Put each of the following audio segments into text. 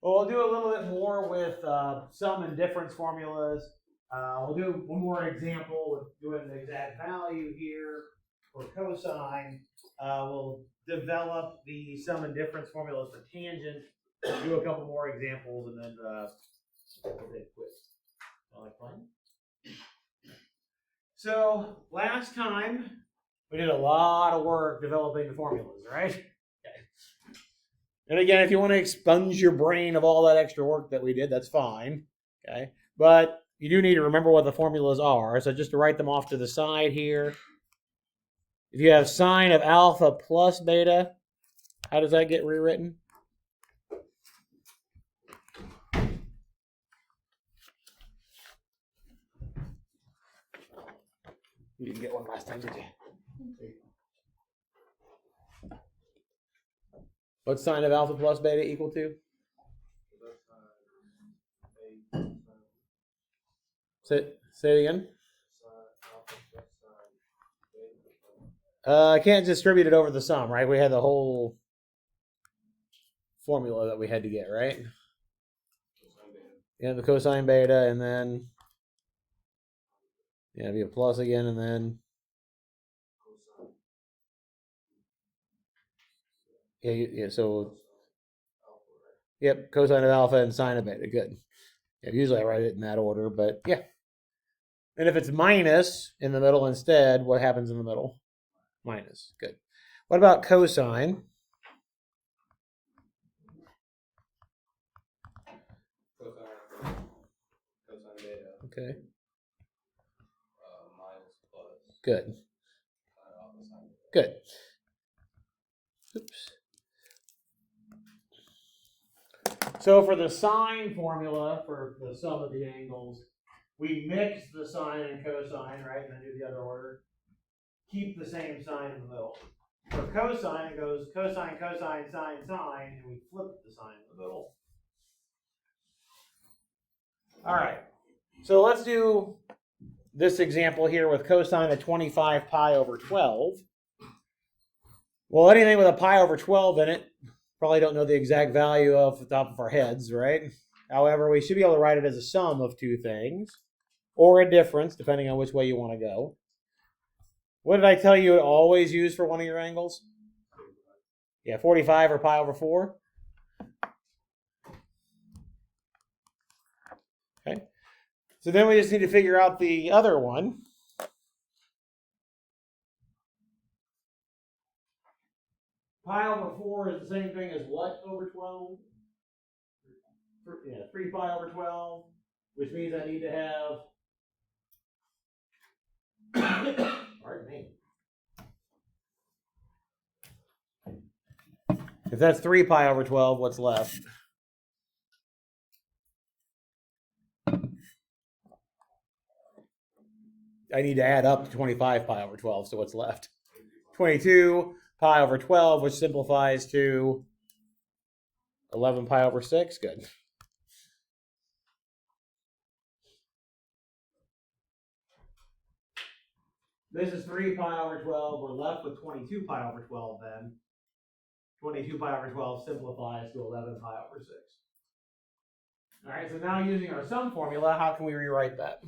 Well, we'll do a little bit more with sum and difference formulas. We'll do one more example with doing the exact value here for cosine. We'll develop the sum and difference formulas for tangent. Do a couple more examples, and then we'll take a quiz. So last time we did a lot of work developing the formulas, right? Okay. And again, if you want to expunge your brain of all that extra work that we did, that's fine. Okay. But you do need to remember what the formulas are. So just to write them off to the side here. If you have sine of alpha plus beta, how does that get rewritten? You didn't get one last time, did you? What's sine of alpha plus beta equal to? Say it again. I can't distribute it over the sum, right? We had the whole formula that we had to get, right? Yeah, the cosine beta, and then it'd be a plus again, and then so yep, cosine of alpha and sine of beta. Good. Yeah, usually I write it in that order, but yeah. And if it's minus in the middle instead, what happens in the middle? Minus. Good. What about cosine? Cosine beta. Okay. Minus plus. Good. Good. Oops. So for the sine formula for the sum of the angles, we mix the sine and cosine, right? And then do the other order. Keep the same sign in the middle. For cosine, it goes cosine, cosine, sine, sine, and we flip the sign in the middle. All right. So let's do this example here with cosine of 25 pi over 12. Well, anything with a pi over 12 in it, probably don't know the exact value off the top of our heads, right? However, we should be able to write it as a sum of two things, or a difference, depending on which way you want to go. What did I tell you to always use for one of your angles? Yeah, 45 or pi over 4. Okay. So then we just need to figure out the other one. Pi over 4 is the same thing as what over 12? Yeah, 3 pi over 12, which means I need to have, pardon me. If that's 3 pi over 12, what's left? I need to add up to 25 pi over 12, so what's left? 22 pi over 12, which simplifies to 11 pi over 6. Good. This is 3 pi over 12. We're left with 22 pi over 12 then. 22 pi over 12 simplifies to 11 pi over 6. All right, so now using our sum formula, how can we rewrite that?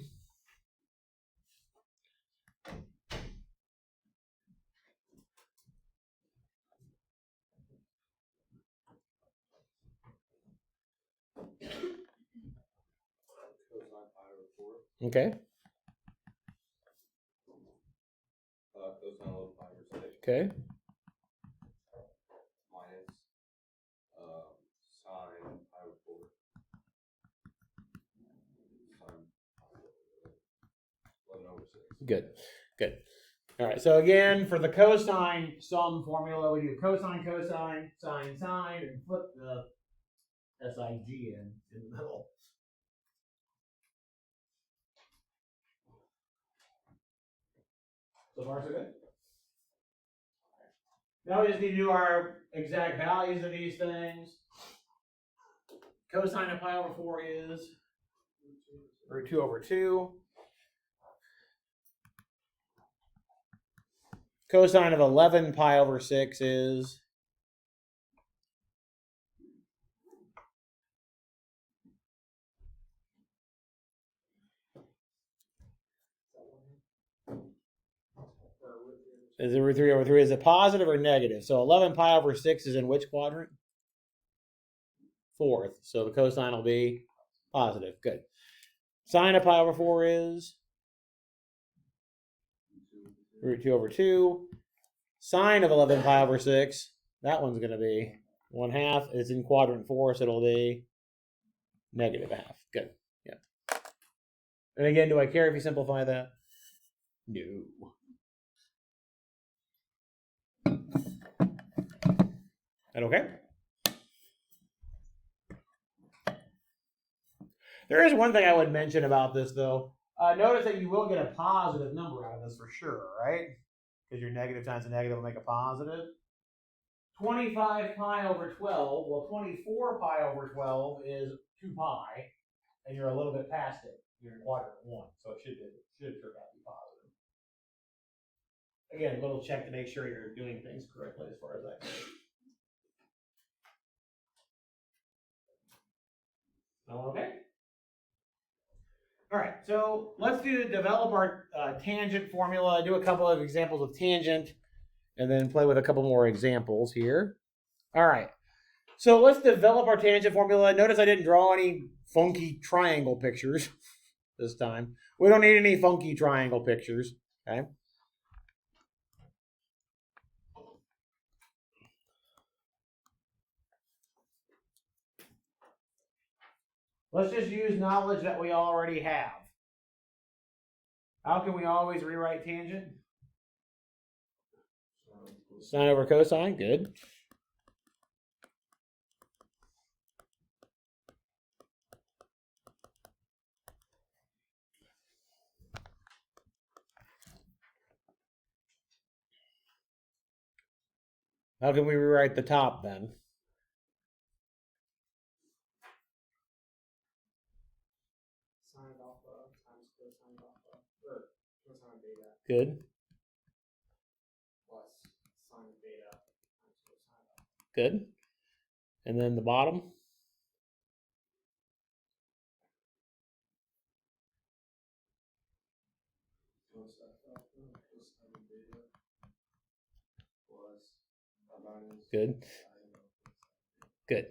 Okay. Cosine 11 pi over 6. Okay. Minus sine pi over 4. Sine pi over 11 over 6. Good. Good. All right, so again, for the cosine sum formula, we do cosine, cosine, sine, sine, and flip the SIG in the middle. So far, so good. Now we just need to do our exact values of these things. Cosine of pi over 4 is root 2 over 2. Cosine of 11 pi over 6 is Is it root 3 over 3? Is it positive or negative? So 11 pi over 6 is in which quadrant? Fourth. So the cosine will be positive. Good. Sine of pi over 4 is root 2 over 2. Sine of 11 pi over 6, that one's going to be 1/2. It's in quadrant 4, so it'll be negative 1/2. Good. Yeah. And again, do I care if you simplify that? No. That okay? There is one thing I would mention about this, though. Notice that you will get a positive number out of this for sure, right? Because your negative times a negative will make a positive. 25 pi over 12, well, 24 pi over 12 is 2 pi, and you're a little bit past it. You're in quadrant 1, so it should turn out to be positive. Again, a little check to make sure you're doing things correctly as far as that goes. Okay. All right, so let's develop our tangent formula, do a couple of examples of tangent, and then play with a couple more examples here. All right, so let's develop our tangent formula. Notice I didn't draw any funky triangle pictures this time. We don't need any funky triangle pictures, okay? Let's just use knowledge that we already have. How can we always rewrite tangent? Sine over cosine, good. How can we rewrite the top then? Sine alpha times cosine alpha, or cosine beta. Good. Plus sine beta times cosine alpha. Good. And then the bottom? Good. Good.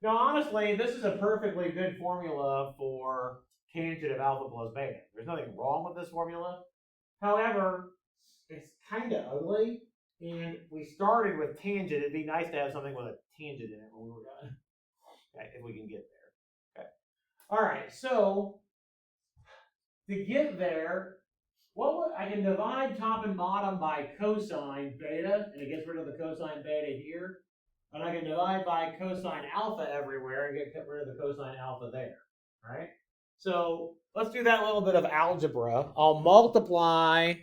Now, honestly, this is a perfectly good formula for tangent of alpha plus beta. There's nothing wrong with this formula. However, it's kind of ugly, and we started with tangent. It'd be nice to have something with a tangent in it when we were done. Okay, if we can get there. Okay. All right, so to get there, I can divide top and bottom by cosine beta, and it gets rid of the cosine beta here. And I can divide by cosine alpha everywhere and get rid of the cosine alpha there. All right? So let's do that little bit of algebra. I'll multiply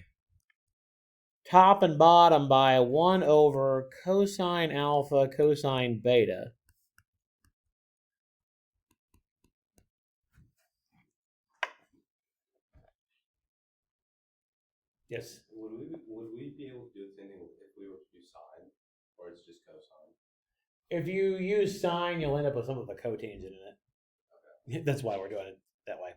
top and bottom by 1 over cosine alpha cosine beta. Yes. Would we be able to do the same thing if we were to do sine, or it's just cosine? If you use sine, you'll end up with some of the cotangent in it. Okay. That's why we're doing it that way.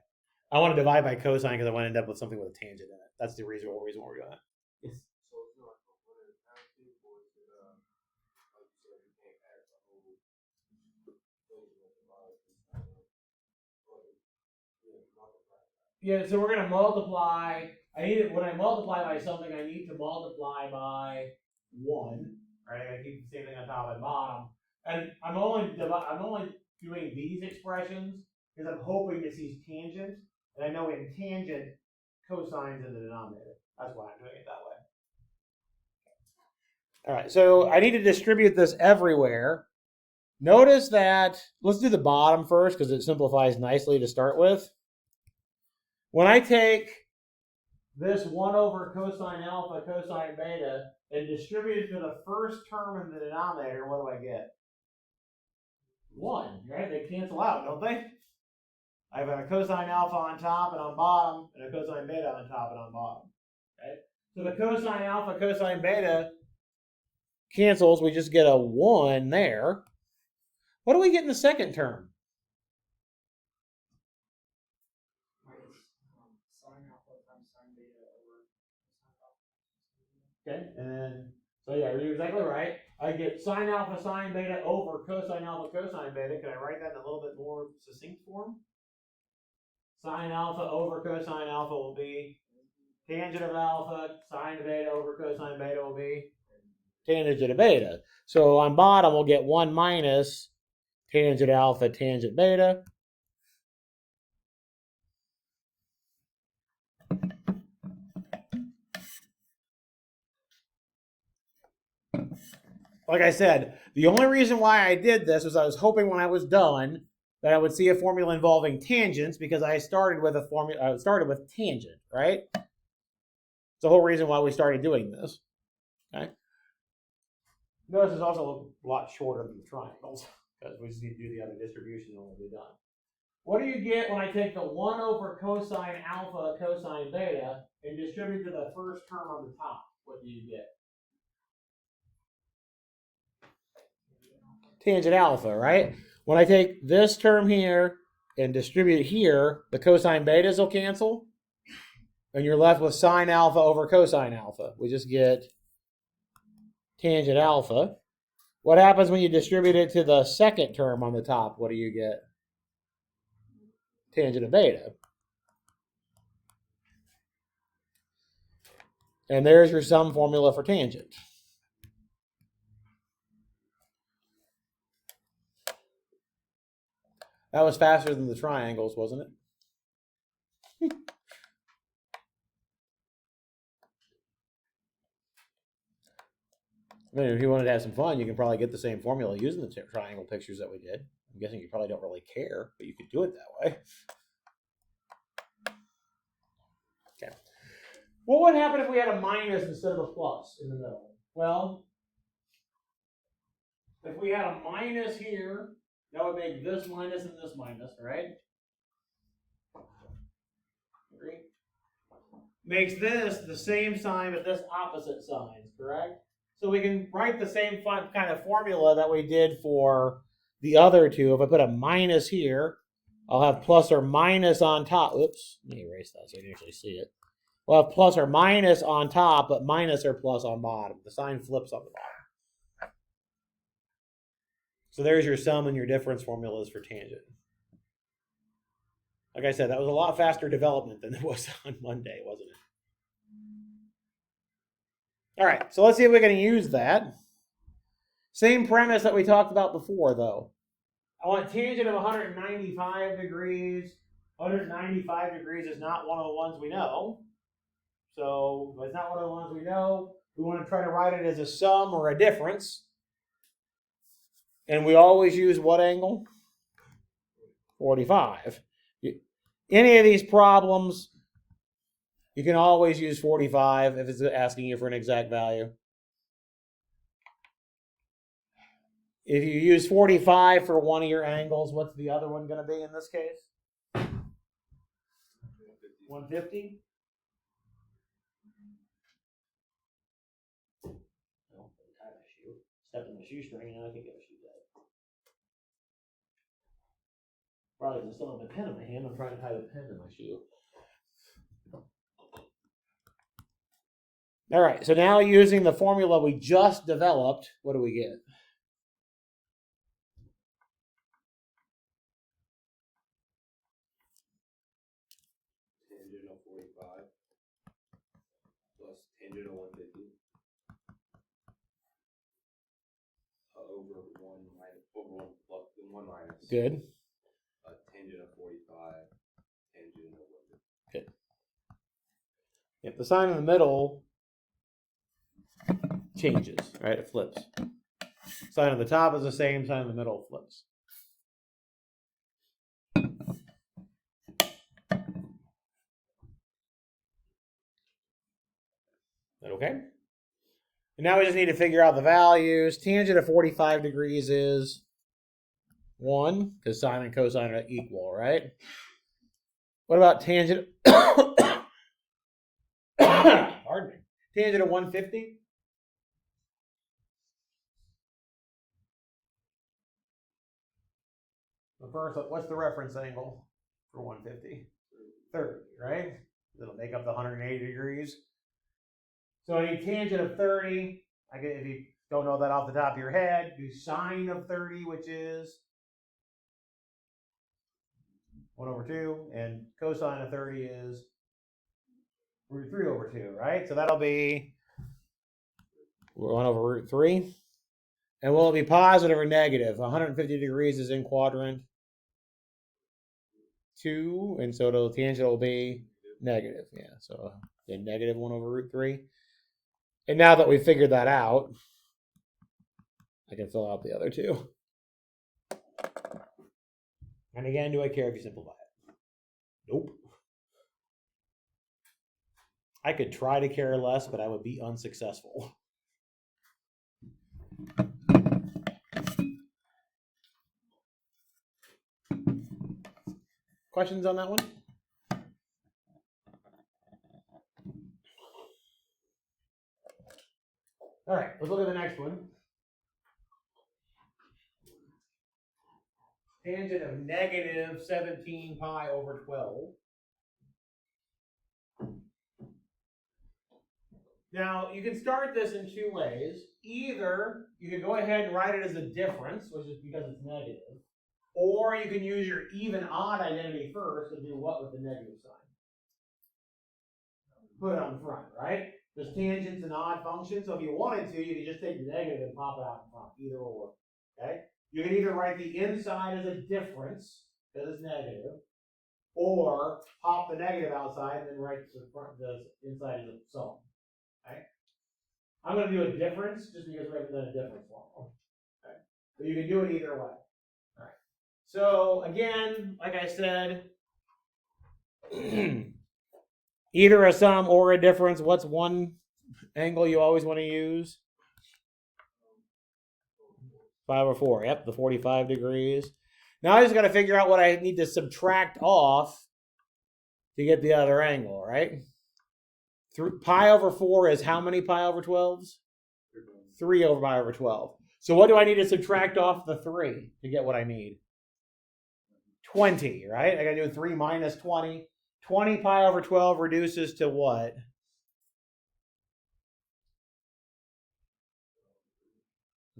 I want to divide by cosine because I want to end up with something with a tangent in it. That's the reason we're doing it. Yes. So it's not component active, or is it like you said, you can't add the whole thing with the Yeah, so we're gonna multiply. When I multiply by something, I need to multiply by 1. Right? I keep the same thing on top and bottom. And I'm only doing these expressions because I'm hoping to see tangent. And I know in tangent, cosine's in the denominator. That's why I'm doing it that way. All right, so I need to distribute this everywhere. Notice that, let's do the bottom first because it simplifies nicely to start with. When I take this 1 over cosine alpha cosine beta and distribute it to the first term in the denominator, what do I get? 1, right? They cancel out, don't they? I have a cosine alpha on top and on bottom, and a cosine beta on top and on bottom. Okay? So the cosine alpha cosine beta cancels. We just get a 1 there. What do we get in the second term? minus sine alpha Okay, and then, so yeah, you're exactly right. I get sine alpha sine beta over cosine alpha cosine beta. Can I write that in a little bit more succinct form? Sine alpha over cosine alpha will be tangent of alpha, sine beta over cosine beta will be tangent of beta. So on bottom, we'll get 1 minus tangent alpha tangent beta. Like I said, the only reason why I did this was I was hoping when I was done that I would see a formula involving tangents because I started with a formula. I started with tangent, right? It's the whole reason why we started doing this. Okay. Notice it's also a lot shorter than the triangles because we just need to do the other distribution and we'll be done. What do you get when I take the 1 over cosine alpha cosine beta and distribute to the first term on the top? What do you get? Tangent alpha, right? When I take this term here and distribute here, the cosine betas will cancel. And you're left with sine alpha over cosine alpha. We just get tangent alpha. What happens when you distribute it to the second term on the top? What do you get? Tangent of beta. And there's your sum formula for tangent. That was faster than the triangles, wasn't it? I mean, if you wanted to have some fun, you can probably get the same formula using the triangle pictures that we did. I'm guessing you probably don't really care, but you could do it that way. Okay. What would happen if we had a minus instead of a plus in the middle? Well, if we had a minus here, that would make this minus and this minus, right? Agree? Makes this the same sign but this opposite signs, correct? So we can write the same kind of formula that we did for the other two. If I put a minus here, I'll have plus or minus on top. Oops, let me erase that so you can actually see it. We'll have plus or minus on top, but minus or plus on bottom. The sign flips on the bottom. So there's your sum and your difference formulas for tangent. Like I said, that was a lot faster development than it was on Monday, wasn't it? All right, so let's see if we can use that. Same premise that we talked about before, though. I want tangent of 195 degrees. 195 degrees is not one of the ones we know. So if it's not one of the ones we know, we want to try to write it as a sum or a difference. And we always use what angle? 45. Any of these problems, you can always use 45 if it's asking you for an exact value. If you use 45 for one of your angles, what's the other one going to be in this case? 150? No, tie my shoe. Step in the shoestring and I can get a shoe tied. Probably because I still have a pen in my hand. I'm trying to tie the pen in my shoe. All right, so now using the formula we just developed, what do we get? Tangent of 45 plus tangent of 150 over 1 minus, over 1 plus 1 minus. Good. Tangent of 45, tangent of 150. Good. Yep, the sign in the middle changes, right? It flips. Sign on the top is the same, sign in the middle flips. Okay? And now we just need to figure out the values. Tangent of 45 degrees is 1, because sine and cosine are equal, right? What about tangent? Pardon me. Tangent of 150? First, what's the reference angle for 150? 30, right? It'll make up the 180 degrees. So I need tangent of 30. I get, if you don't know that off the top of your head, do sine of 30, which is 1 over 2, and cosine of 30 is root 3 over 2, right? So that'll be 1 over root 3. And will it be positive or negative? 150 degrees is in quadrant 2, and so the tangent will be negative. Yeah, so negative 1 over root 3. And now that we've figured that out, I can fill out the other two. And again, do I care if you simplify it? Nope. I could try to care less, but I would be unsuccessful. Questions on that one? All right, let's look at the next one. Tangent of negative 17 pi over 12. Now, you can start this in two ways. Either you can go ahead and write it as a difference, which is because it's negative, or you can use your even-odd identity first and do what with the negative sign? Put it on front, right? Because tangent's an odd function, so if you wanted to, you could just take the negative and pop it out in front, either or, okay? You can either write the inside as a difference, because it's negative, or pop the negative outside and then write the inside as a sum. Okay? I'm going to do a difference just because we haven't done a difference form. Okay? But you can do it either way. All right. So again, like I said, either a sum or a difference. What's one angle you always want to use? 5 over 4. Yep, the 45 degrees. Now I just got to figure out what I need to subtract off to get the other angle, right? Pi over 4 is how many pi over 12s? 3 over pi over 12. So what do I need to subtract off the 3 to get what I need? 20, right? I got to do 3 minus 20. 20 pi over 12 reduces to what?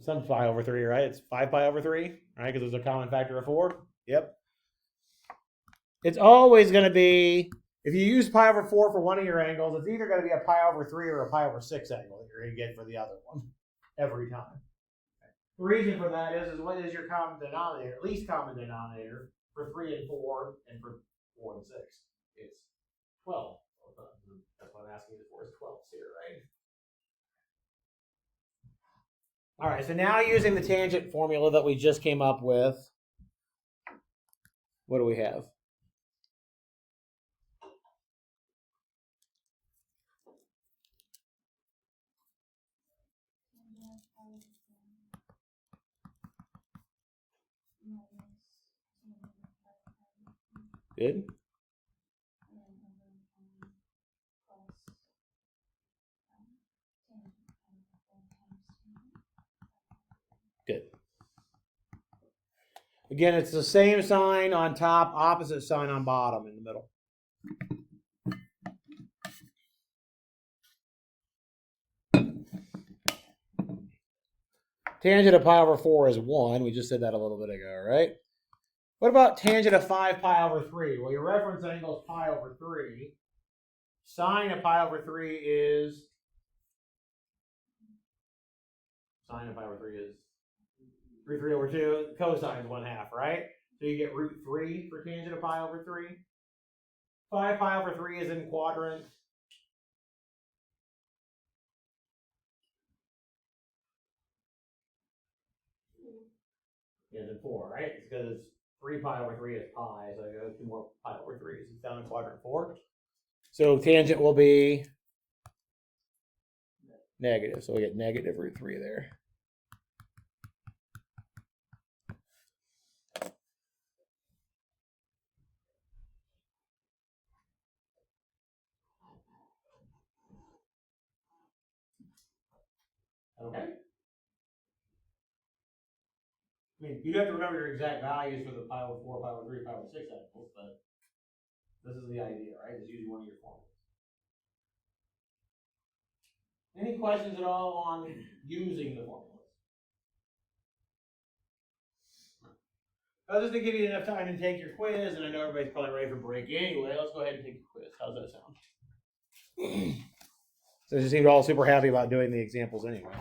Some pi over 3, right? It's 5 pi over 3, right? Because there's a common factor of 4. Yep. It's always going to be, if you use pi over 4 for one of your angles, it's either going to be a pi over 3 or a pi over 6 angle that you're going to get for the other one every time. Okay. The reason for that is what is your common denominator, least common denominator for 3 and 4 and for 4 and 6? It's 12. That's what I'm asking you for, is 12 here, right? All right, so now using the tangent formula that we just came up with, what do we have? Good. Good. Again, it's the same sign on top, opposite sign on bottom in the middle. Tangent of pi over 4 is 1. We just said that a little bit ago, right? What about tangent of 5 pi over 3? Well, your reference angle is pi over 3. Sine of pi over 3 is... Sine of pi over 3 is root 3 over 2. Cosine is 1/2, right? So you get root 3 for tangent of pi over 3. 5 pi over 3 is in quadrant. Is in 4, right? It's because 3 pi over 3 is pi, so I go 2 more pi over 3. So it's down in quadrant 4. So tangent will be negative. So we get negative root 3 there. Okay. I mean, you have to remember your exact values for the pi over 4, pi over 3, pi over 6 angles, but this is the idea, right? Just using one of your formulas. Any questions at all on using the formulas? Just to give you enough time to take your quiz, and I know everybody's probably ready for break anyway, let's go ahead and take the quiz. How's that sound? So you seemed all super happy about doing the examples anyway.